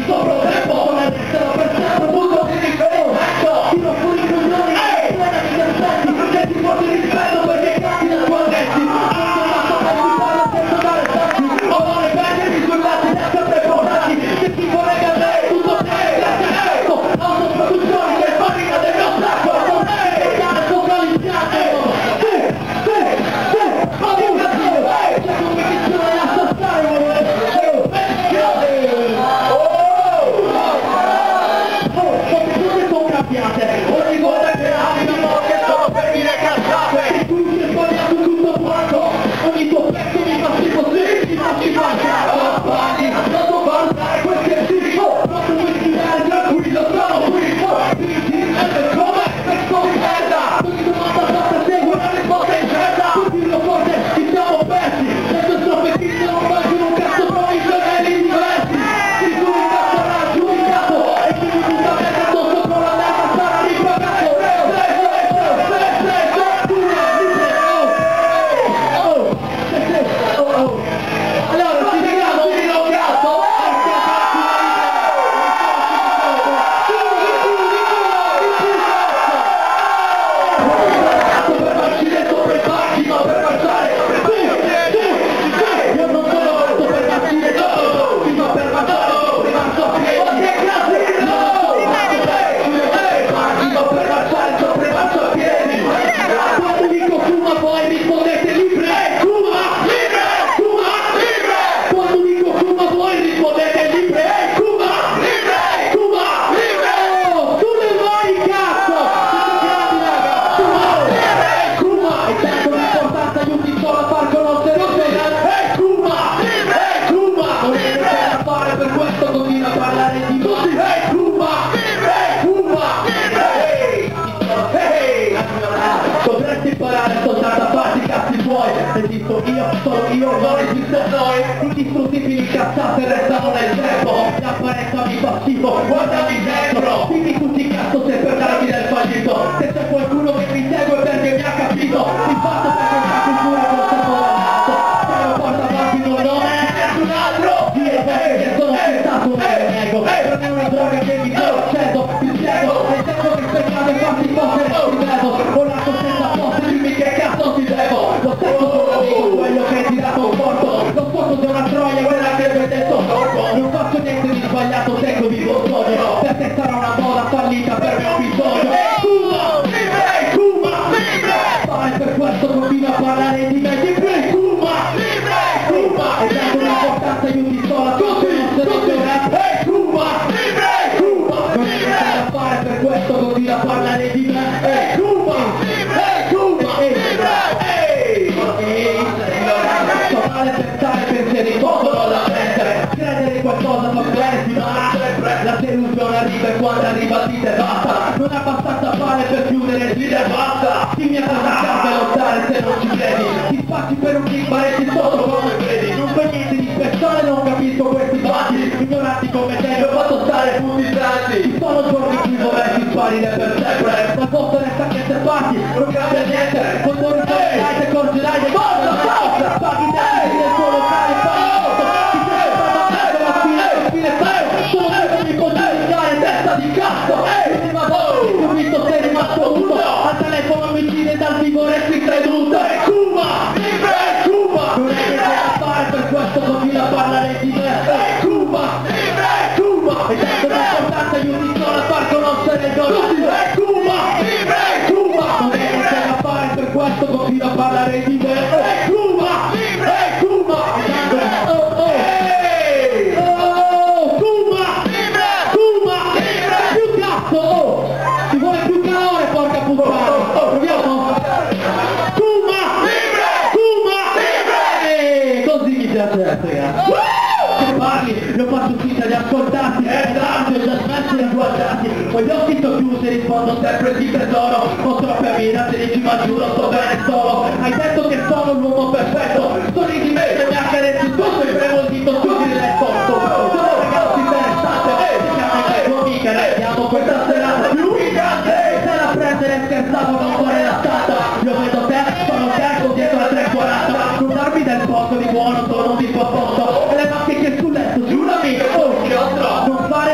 sto tempo, sono all'estero per sempre, tutto di riferimento, tiro fuori i coglioni, frenami gli aspetti, che ti porti rispetto perché cambi da tua letti, non sono fatto per sfruttare senza dare stati, ho non le penne risultati, da sempre portati, che ti vorrei cadere, tutto te, grazie a questo, autoproduzione che fabbrica del mio sacco, con te, portare focalizzato, c'è competizione a saltare, ogni volta che arrivano che sono per dire cazzate e tu mi hai sbagliato tutto quanto ogni tuo pezzo mi fa schifo sì, ma ci fa cazzo sbagli non so guardare questi è schifo non tu vuoi scrivere tranquillo sono qui dici come questo di merda ogni domanda fatta segue una risposta incerta tu dillo forte ci siamo persi le tue strofe fisse non valgono un cazzo provi gemelli diversi ti giuri cazzo l'ha giudicato e chi mi butta merda addosso con la merda sarà ripagato allora ci vediamo fino a cazzo per marcire sopra i pacchi ma per marciare io non sono fatto per marcire sopra ma per marciare sopra i marcio a piedi che cazzo ma per marciare sopra i marcio a piedi quando dico fuma poi rispondete libre fuma libre fuma libre quando dico fuma voi rispondete libre fuma libre fuma libre sulle mani cazzo fuma libre fuma e tanto l'importanza di un piccolo a far conoscere il bene fuma libre fuma non è niente da fare per questo continua a parlare di tutti fuma libre fuma libre dovresti imparare soltanto a farti i cazzi tuoi esisto io, solo io, non esiste noi indistruttibili cazzate restano nel tempo l'apparenza mi fa schifo guardami dentro dimmi tutti i cazzo se per darmi del fallito se c'è qualcuno che mi segue perché mi ha capito il fatto perché questa cultura è contemporanea se lo porta avanti non è nessun altro io perché sono pensato non me ne nego non è una droga che mi sto facendo ti spiego nel tempo che spegnate quanti potere ti devo ho la coscienza forte dimmi che cazzo ti devo lo stesso tuo amico quello che ti dà conforto lo sforzo di una troia quella che vede il tuo corpo non faccio niente di sbagliato tengo vivo il sogno per te sarà una moda fallita per me ho bisogno Cuba libre Cuba libre fare per questo continua a parlare di me libre Cuba libre Cuba e dato l'importanza di un pistola tutti Cuba libre Cuba non c'è niente da fare per questo continua a parlare di me Cuba libre Cuba libre sto male pensare pensieri possono da prendere credere in qualcosa fa bene ma la delusione arriva e quando arriva dite basta non è abbastanza fare per chiudere dite basta chi mi ha fatto lottare se non ci credi ti spacci per un click pareti sotto come vedi non fai niente di speciale non capisco questi batti ignoranti come te ho fatto stare punti tranti ci sono giorni in cui vorresti sparire per sempre ma posso restare che se parti non cambia niente quando ritornerai ti accorgerai di cosa paghi te del tuo locale paghi molto ti sei stato aperto la fine sono sempre mi può giudicare testa di cazzo l'ultima volta che ti ho visto sei rimasto muto al telefono mi giri dal vivo resti creduto Cuba libre Cuba non è niente da fare per questo continua a parlare di me Cuba libre Cuba e tanto l'importanza di un piccolo a far conoscere il giorno Cuba libre Cuba non è niente da fare per questo continua a parlare di me Cuba libre Cuba e tanto più cazzo ci vuole più calore porca puttana proviamo Cuba libre così mi piace ragazzi se parli lo faccio finta di ascoltarti tanto ho già smesso di guardarti ho gli occhi sto chiusi rispondo sempre di tesoro ho troppe minacce dici ma giuro sto bene solo hai detto che sono l'uomo perfetto sorridi me se mi accarezzi tutto e premo il dito su di letto sono ragazzi interessate siamo amiche restiamo questa serata più picante se la prendere scherzavo non vorrei la stata io vedo te sono tempo dietro la 340 non darmi del poco di buono sono un tipo a posto e le macchie che sul letto giurami oh che altro non fai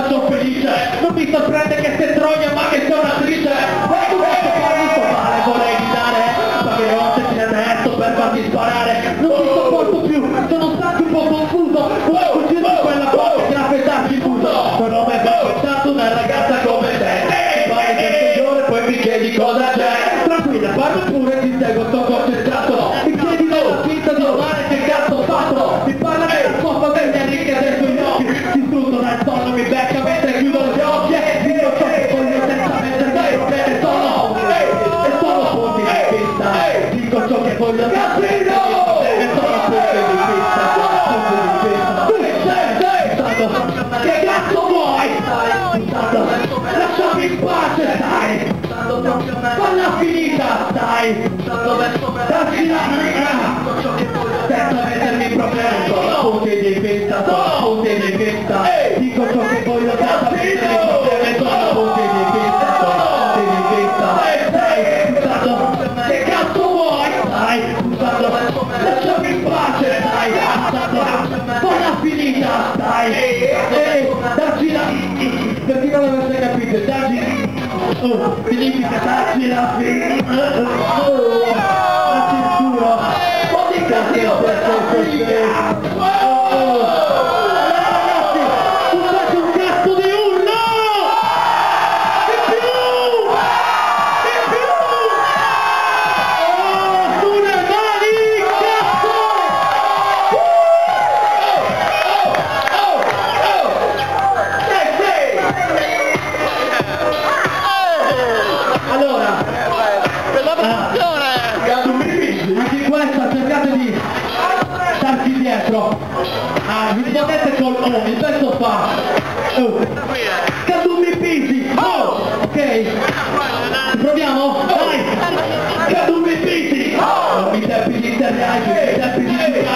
ma sono felice. Non mi sorprende che sei troia ma che sei un'attrice. E tu questo parli sto male, vorrei gridare, ma che non ti adesso per farti sparare. Non ti sopporto più, sono stato un po' confuso. Vuoi fuggire di quella cosa che raffreddarti il fuso. Non ho mai pensato una ragazza come te. Mi parli del signore, poi mi chiedi cosa c'è. Tranquilla, parlo pure, ti seguo, sto concentrato. Mi chiedi della finta di amare, che cazzo ho fatto. Mi parla della sua famiglia ricca dei suoi occhi. Ti sfrutto dal sonno, mi becca mentre chiudo gli occhi. Dico ciò che voglio senza mettermi in problemi. E sono punti di vista. Dico ciò che voglio senza mettermi in problemi. Sono punti di vista. Punti di vista. Che cazzo vuoi? Lasciami in pace, stai! Falla finita, stai! Dacci la senza mettermi in problemi. Sono punti di vista, sono punti di vista. Dico ciò che voglio senza mettermi in problemi. Sono punti di vista, sono punti di vista. Stai, che cazzo vuoi? Stai, lasciami in pace, stai! Falla finita, stai! Dacci la... Per chi non l'avesse capito, dacci... significa dacci la cintura. Ma di cazzo questo ragazzi, tu fate un cazzo di urlo! Di più! Sulle mani, cazzo! Allora, anche questa cercate di starci dietro. Rispondete con oh, il pezzo fa Cadumi Pisi, oh, ok? Proviamo? Dai! Cadumi Pisi! Oh, i tempi di Interlive, i tempi di Interlive,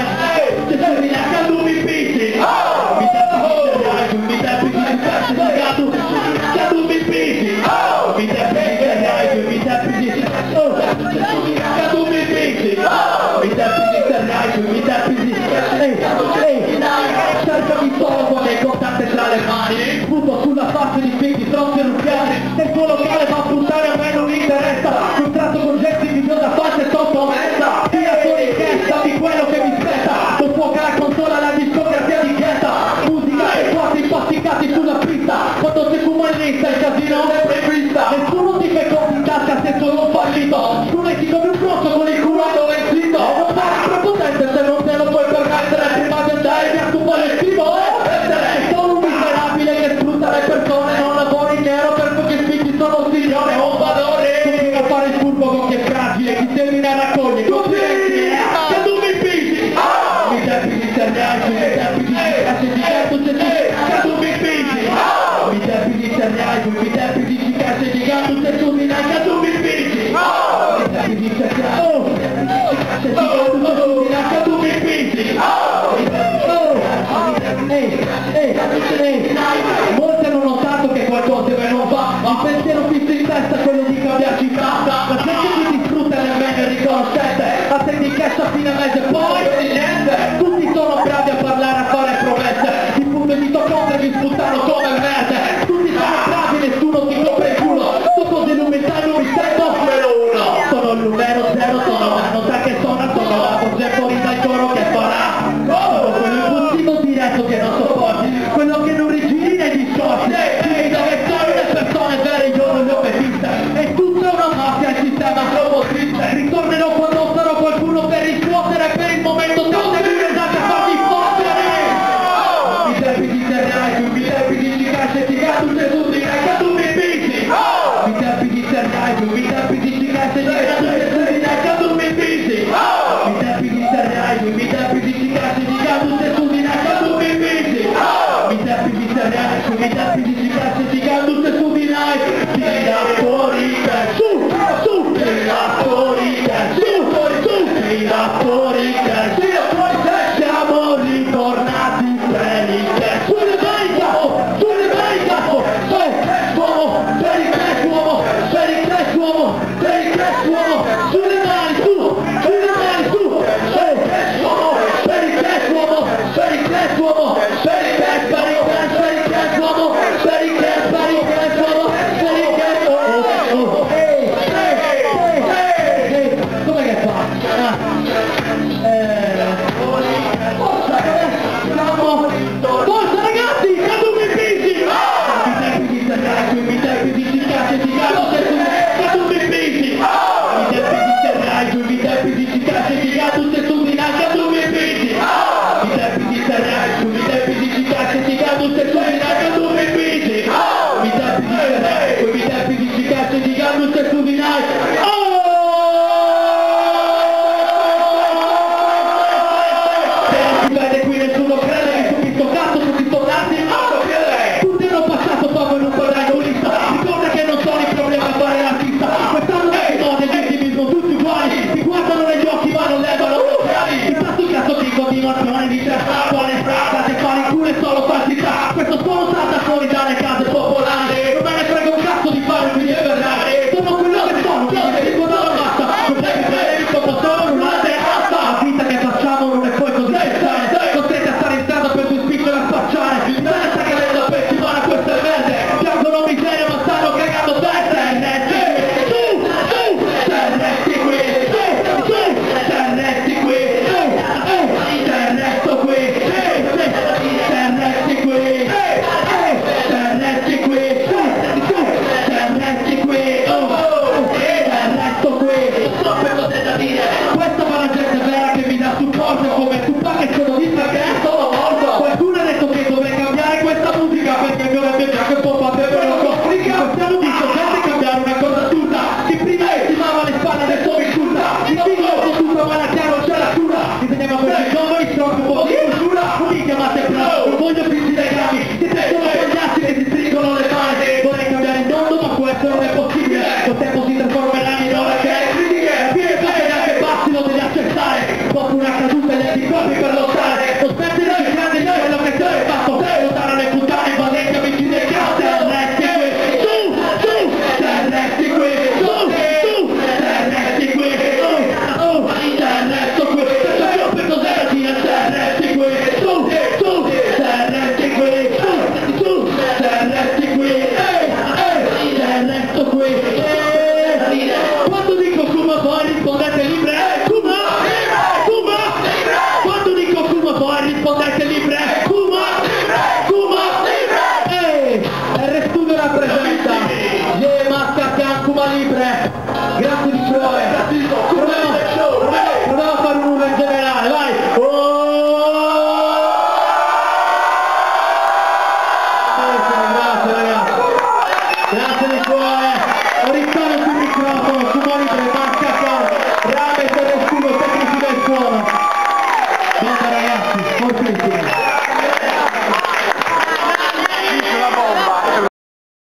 se servi la Cadumi Pisi! Oh, i tempi di Interlive, i tempi di Interlive, Cadumi Pisi! Oh, i tempi di Interlive, i tempi di Cadumi Pisi! Oh, i tempi di Interlive, i tempi di... cercami solo quando hai contate tra le mani. Sputo sulla faccia di figli, troppi ruffiani. Se il tuo locale va a puntare a me non mi interessa. Contratto con gente di da faccia e sottomessa. Tira fuori in testa di quello che mi spetta. Non può che la console alla discografia di chiesa. Musica e quattro impasticcati sulla pista. Quando si fuma in lista il casino è prevista. Nessuno ti fa contatto se sono fallito. Tu metti come un pronto con il culo dove è zitto. Non fare prepotente se non te lo puoi permettere. Prima di andare via tu vuoi le scrivo. Sono un miserabile che sfrutta le persone. Non lavoro in nero perché i figli sono un signore o un valore. Continua a fare il furbo con chi è fragile. Chi termina a raccogliere così. Che tu mi pisi. Mi tempi di Interlive, mi tempi di Cicace di gatto se tu. Che tu mi pisi. Mi tempi di Interlive, mi tempi di Cicace di gatto se tu mi dai. Che tu mi pisi. Mi tempi di Interlive, mi tempi di Cicace di gatto se tu mi dai. Che tu mi pisi. Molti hanno notato che qualcosa non va. Il pensiero fisso in testa, quello di cambiarci fatta. La gente che ti sfrutta nemmeno riconoscete. Attendi il cash a fine mese, poi niente. Tutti sono bravi a parlare, a fare promesse. Ti punto i mitocondri, mi sputtano come merde. Tutti sono bravi, nessuno ti copre il culo. Sto cose illuminate, non mi sento numero uno. Sono il numero zero, sono la nota che suona. Sono la voce fuori dal coro che farà. Sono quello impulsivo diretto che non sopporti. Forza ragazzi, cadumi pisi! I tempi di Terrai, i tempi di Cicace, ti cado se tu cadumi pisi! I tempi di Terrai, i tempi di Cicace, ti cado se tu di cadumi pisi! I tempi di Terrai, i tempi di Cicace, ti cado se tu di cadumi pisi! I tempi di Terrai, i tempi di Cicace, ti cado se tu di qui nessuno crede che su questo cazzo tutti tornati tutti hanno passato proprio non vorranno lista ricorda che non sono il problema a fare l'artista quest'anno si nota il vittimismo tutti uguali ti guardano negli occhi ma non levano mi fa sul cazzo di continuazione di tre buone strade fare in culo e solo falsità questo suono salta fuori dalle